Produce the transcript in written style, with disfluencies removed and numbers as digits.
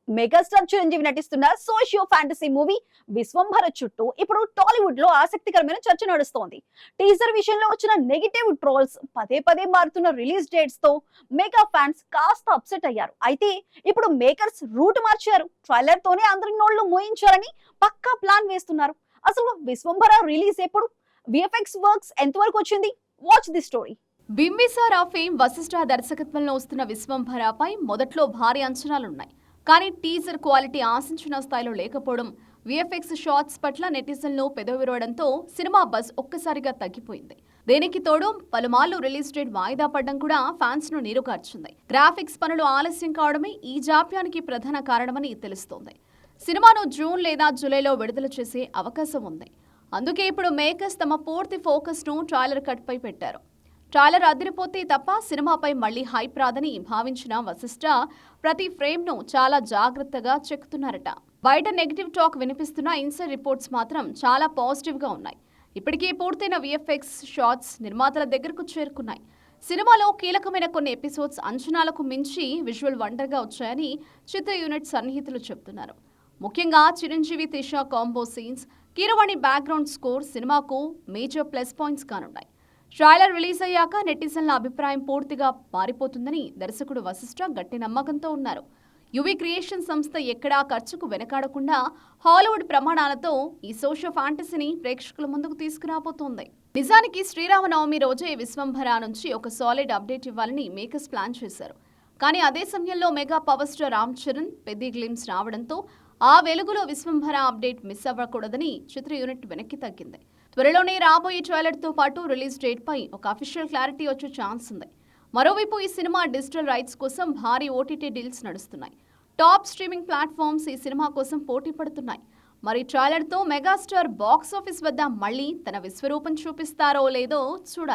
Megastar Chiranjeevi నటిస్తున్న socio fantasy movie Vishwambhara చుట్టూ ఇప్పుడు టాలీవుడ్ లో ఆసక్తికరమైన చర్చ నడుస్తోంది. టీజర్ విషయంలో వచ్చిన నెగిటివ్ ట్రోల్స్, పదే పదే మారుతున్న రిలీజ్ డేట్స్ తో మెగా ఫ్యాన్స్ కాస్త అప్సెట్ అయ్యారు. అయితే ఇప్పుడు మేకర్స్ రూట్ మార్చారు. ట్రైలర్ తోనే అందరి నోళ్లు మోయించాలని పక్కా ప్లాన్ వేస్తున్నారు. అసలు విశ్వంభర రిలీజ్ ఎప్పుడు? విఎఫ్ఎక్స్ వర్క్స్ ఎంతవరకు వచ్చింది? Watch the story. Bimbisara fame Vashishta దర్శకత్వంలో వస్తున్న విశ్వంభరపై మొదట్లో భారీ అంచనాలున్నాయి. కానీ టీజర్ క్వాలిటీ ఆశించిన స్థాయిలో లేకపోవడం, విఎఫ్ఎక్స్ షాట్స్ పట్ల నెటిజన్లు పెదవిరవడంతో సినిమా బజ్ ఒక్కసారిగా తగ్గిపోయింది. దీనికి తోడు పలుమార్లు రిలీజ్ డేట్ వాయిదా పడడం కూడా ఫ్యాన్స్ ను నీరుగార్చింది. గ్రాఫిక్స్ పనులు ఆలస్యం కావడమే ఈ జాప్యానికి ప్రధాన కారణమని తెలుస్తోంది. సినిమాను జూన్ లేదా జూలైలో విడుదల చేసే అవకాశం ఉంది. అందుకే ఇప్పుడు మేకర్స్ తమ పూర్తి ఫోకస్ ను ట్రైలర్ కట్ పై పెట్టారు. ట్రైలర్ అదిరిపోతే తప్ప సినిమాపై మళ్లీ హైప్ రాదని భావించిన వశిష్ఠ ప్రతి ఫ్రేమ్ ను చాలా జాగ్రత్తగా చెక్కుతున్నారట. బయట నెగిటివ్ టాక్ వినిపిస్తున్న ఇన్సైడ్ రిపోర్ట్స్ మాత్రం చాలా పాజిటివ్ గా ఉన్నాయి. ఇప్పటికే పూర్తయిన విఎఫ్ఎక్స్ షాట్స్ నిర్మాతల దగ్గరకు చేరుకున్నాయి. సినిమాలో కీలకమైన కొన్ని ఎపిసోడ్స్ అంచనాలకు మించి విజువల్ వండర్ గా వచ్చాయని చిత్ర యూనిట్ సన్నిహితులు చెబుతున్నారు. ముఖ్యంగా Chiranjeevi Trisha combo scenes, Keeravani background score సినిమాకు మేజర్ ప్లస్ పాయింట్స్ కానున్నాయి. ట్రైలర్ రిలీజ్ అయ్యాక నెటిజన్ల అభిప్రాయం పూర్తిగా మారిపోతుందని దర్శకుడు వశిష్ఠ గట్టి నమ్మకంతో ఉన్నారు. యువి క్రియేషన్ సంస్థ ఎక్కడా ఖర్చుకు వెనకాడకుండా హాలీవుడ్ ప్రమాణాలతో ఈ సోషల్ ఫ్యాంటసీని ప్రేక్షకుల ముందుకు తీసుకురాబోతోంది. నిజానికి శ్రీరామనవమి రోజే విశ్వంభర నుంచి ఒక సాలిడ్ అప్డేట్ ఇవ్వాలని మేకర్స్ ప్లాన్ చేశారు. కానీ అదే సమయంలో mega power star Ram Charan పెద్ద గ్లిమ్స్ రావడంతో ఆ వెలుగులో విశ్వంభర అప్డేట్ మిస్ అవ్వకూడదని చిత్ర యూనిట్ వెనక్కి తగ్గింది. త్వరలోనే రాబోయే ట్రైలర్ తో పాటు రిలీజ్ డేట్ పై ఒక అఫీషియల్ క్లారిటీ వచ్చే ఛాన్స్ ఉంది. మరోవైపు ఈ సినిమా డిజిటల్ రైట్స్ కోసం భారీ ఓటీటీ డీల్స్ నడుస్తున్నాయి. టాప్ స్ట్రీమింగ్ ప్లాట్ఫామ్స్ ఈ సినిమా కోసం పోటీ పడుతున్నాయి. మరి ట్రైలర్ తో మెగాస్టార్ బాక్స్ ఆఫీస్ వద్ద మళ్లీ తన విశ్వరూపం చూపిస్తారో లేదో చూడాలి.